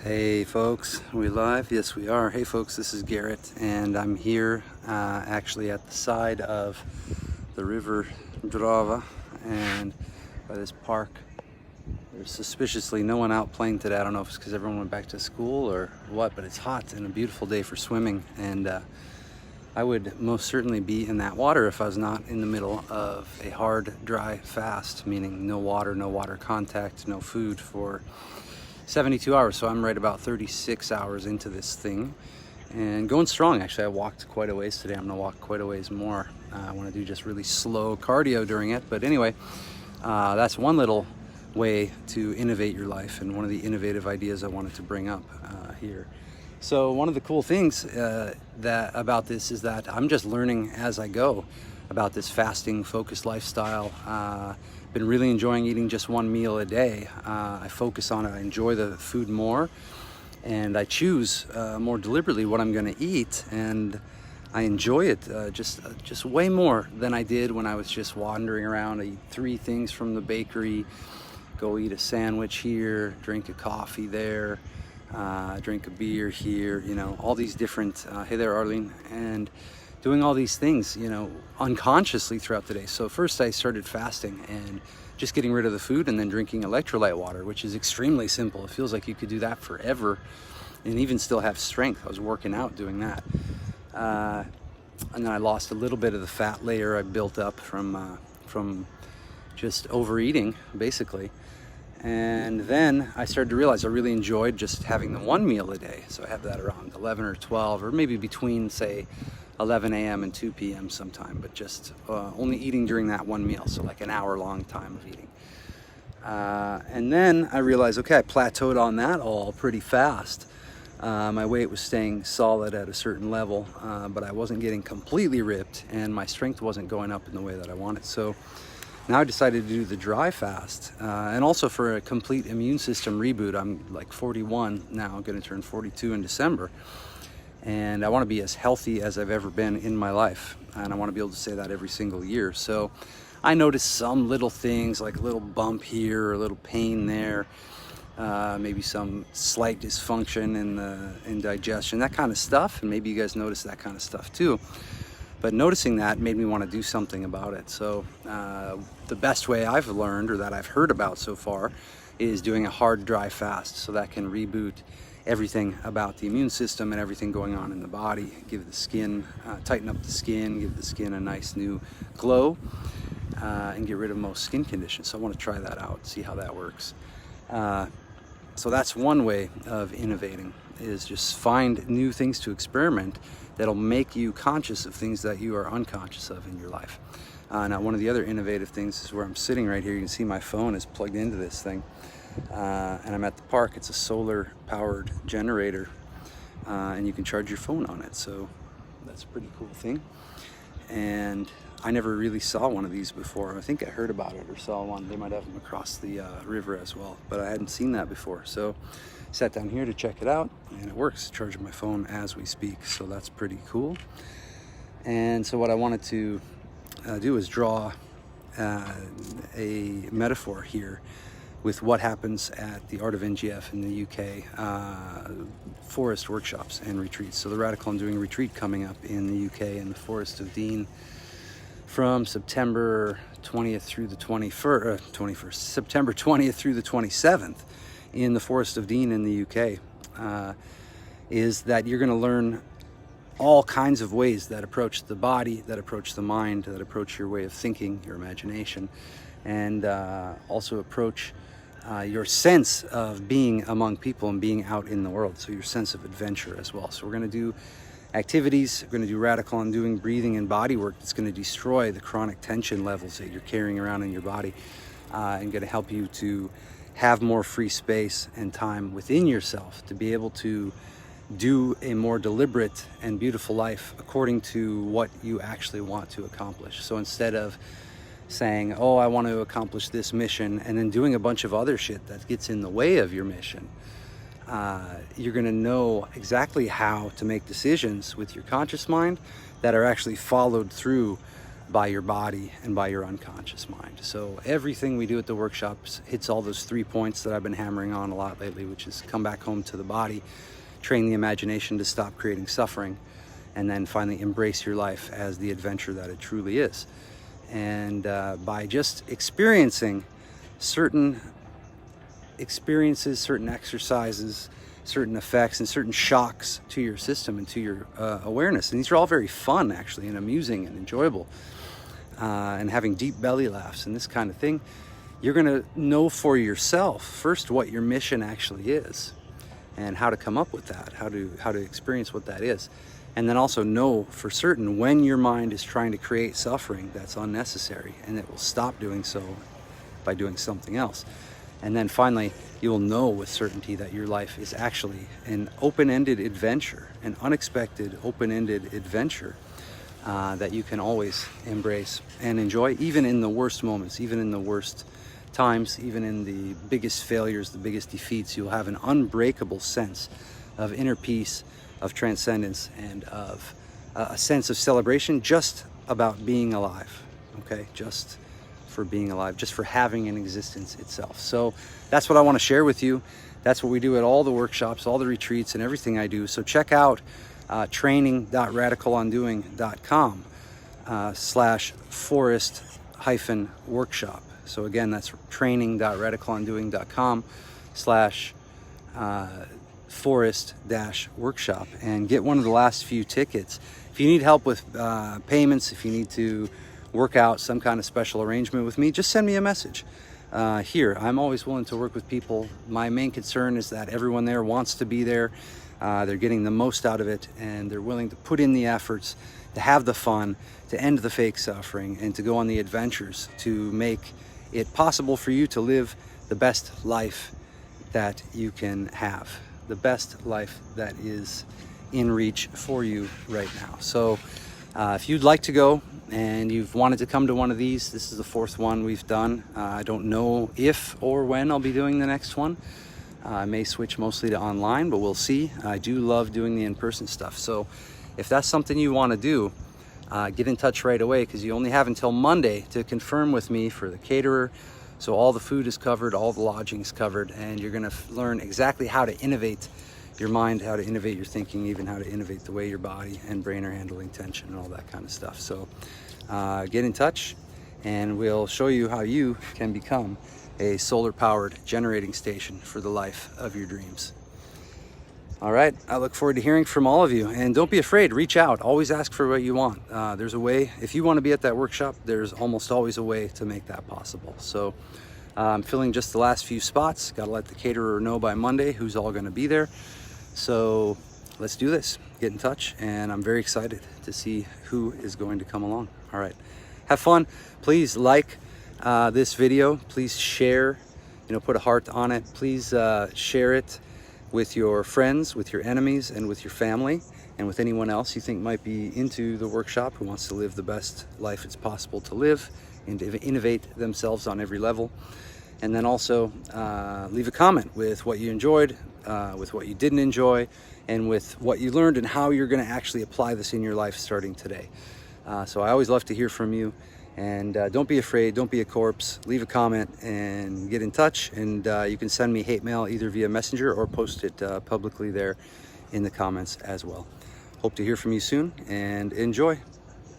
Hey folks, are we live? Yes we are. Hey folks, this is Garrett and I'm here actually at the side of the river Drava, and by this park. There's suspiciously no one out playing today. I don't know if it's because everyone went back to school or what, but it's hot and a beautiful day for swimming, and I would most certainly be in that water if I was not in the middle of a hard dry fast, meaning no water contact, no food for 72 hours. So I'm right about 36 hours into this thing and going strong. Actually, I walked quite a ways today. I'm gonna walk quite a ways more. I want to do just really slow cardio during it, but anyway, that's one little way to innovate your life, and one of the innovative ideas I wanted to bring up here. So one of the cool things about this is that I'm just learning as I go about this fasting focused lifestyle. Been really enjoying eating just one meal a day. I focus on it, I enjoy the food more, and I choose more deliberately what I'm gonna eat, and I enjoy it just way more than I did when I was just wandering around. I eat 3 things from the bakery, go eat a sandwich here, drink a coffee there, drink a beer here, you know, all these different, hey there Arlene, and doing all these things, you know, unconsciously throughout the day. So first I started fasting and just getting rid of the food, and then drinking electrolyte water, which is extremely simple. It feels like you could do that forever and even still have strength. I was working out doing that. And then I lost a little bit of the fat layer I built up from just overeating, basically. And then I started to realize I really enjoyed just having the one meal a day. So I have that around 11 or 12, or maybe between, say, 11 a.m. and 2 p.m. sometime, but just only eating during that one meal, so like an hour-long time of eating. And then I realized, okay, I plateaued on that all pretty fast. My weight was staying solid at a certain level, but I wasn't getting completely ripped, and my strength wasn't going up in the way that I wanted. So now I decided to do the dry fast, and also for a complete immune system reboot. I'm like 41 now, I'm going to turn 42 in December, and I want to be as healthy as I've ever been in my life, and I want to be able to say that every single year. So I noticed some little things, like a little bump here or a little pain there, maybe some slight dysfunction in digestion, that kind of stuff, and maybe you guys notice that kind of stuff too. But noticing that made me want to do something about it. So the best way I've learned, or that I've heard about so far, is doing a hard dry fast. So that can reboot everything about the immune system and everything going on in the body, give the skin, tighten up the skin, give the skin a nice new glow, and get rid of most skin conditions. So I want to try that out, see how that works. So that's one way of innovating, is just find new things to experiment that'll make you conscious of things that you are unconscious of in your life. Now, one of the other innovative things is where I'm sitting right here. You can see my phone is plugged into this thing, and I'm at the park. It's a solar powered generator, and you can charge your phone on it. So that's a pretty cool thing. And I never really saw one of these before. I think I heard about it or saw one. They might have them across the river as well, but I hadn't seen that before. So sat down here to check it out, and it works. Charging my phone as we speak, so that's pretty cool. And so what I wanted to do is draw a metaphor here with what happens at the Art of NGF in the UK, forest workshops and retreats. So the Radical, I'm doing a retreat coming up in the UK in the Forest of Dean from September 20th through the 21st, September 20th through the 27th in the Forest of Dean in the UK. Is that you're going to learn all kinds of ways that approach the body, that approach the mind, that approach your way of thinking, your imagination, and also approach your sense of being among people and being out in the world, so your sense of adventure as well. So we're going to do activities, we're going to do Radical on doing breathing and body work that's going to destroy the chronic tension levels that you're carrying around in your body, and going to help you to have more free space and time within yourself to be able to do a more deliberate and beautiful life according to what you actually want to accomplish. So instead of saying, oh, I want to accomplish this mission, and then doing a bunch of other shit that gets in the way of your mission, you're going to know exactly how to make decisions with your conscious mind that are actually followed through by your body and by your unconscious mind. So everything we do at the workshops hits all those 3 points that I've been hammering on a lot lately, which is come back home to the body, train the imagination to stop creating suffering, and then finally embrace your life as the adventure that it truly is. And by just experiencing certain experiences, certain exercises, certain effects, and certain shocks to your system and to your awareness, and these are all very fun actually, and amusing and enjoyable, and having deep belly laughs and this kind of thing, you're going to know for yourself first what your mission actually is and how to come up with that, how to experience what that is. And then also know for certain when your mind is trying to create suffering that's unnecessary, and it will stop doing so by doing something else. And then finally, you will know with certainty that your life is actually an open-ended adventure, an unexpected open-ended adventure that you can always embrace and enjoy, even in the worst moments, even in the worst times, even in the biggest failures, the biggest defeats. You'll have an unbreakable sense of inner peace, of transcendence, and of a sense of celebration just about being alive, okay? Just for being alive, just for having an existence itself. So that's what I want to share with you. That's what we do at all the workshops, all the retreats, and everything I do. So check out training.radicalundoing.com /forest-workshop. So again, that's training.radicalundoing.com /forest-workshop, and get one of the last few tickets. If you need help with payments, if you need to work out some kind of special arrangement with me, just send me a message. Here, I'm always willing to work with people. My main concern is that everyone there wants to be there. They're getting the most out of it, and they're willing to put in the efforts, to have the fun, to end the fake suffering, and to go on the adventures to make it possible for you to live the best life that you can have, the best life that is in reach for you right now. So if you'd like to go and you've wanted to come to one of these, this is the 4th one we've done. I don't know if or when I'll be doing the next one. I may switch mostly to online, but we'll see. I do love doing the in-person stuff. So if that's something you want to do, get in touch right away, because you only have until Monday to confirm with me for the caterer. So all the food is covered, all the lodging is covered, and you're going to learn exactly how to innovate your mind, how to innovate your thinking, even how to innovate the way your body and brain are handling tension and all that kind of stuff. So get in touch, and we'll show you how you can become a solar-powered generating station for the life of your dreams. All right, I look forward to hearing from all of you, and don't be afraid, reach out, always ask for what you want. There's a way, if you want to be at that workshop, there's almost always a way to make that possible. So I'm filling just the last few spots. Got to let the caterer know by Monday who's all going to be there. So let's do this, get in touch, and I'm very excited to see who is going to come along. All right, have fun. Please like this video, please share, put a heart on it. Please share it with your friends, with your enemies, and with your family, and with anyone else you think might be into the workshop, who wants to live the best life it's possible to live and to innovate themselves on every level. And then also leave a comment with what you enjoyed, with what you didn't enjoy, and with what you learned and how you're going to actually apply this in your life starting today. So I always love to hear from you. And don't be afraid, don't be a corpse. Leave a comment and get in touch. And you can send me hate mail either via Messenger or post it publicly there in the comments as well. Hope to hear from you soon, and enjoy.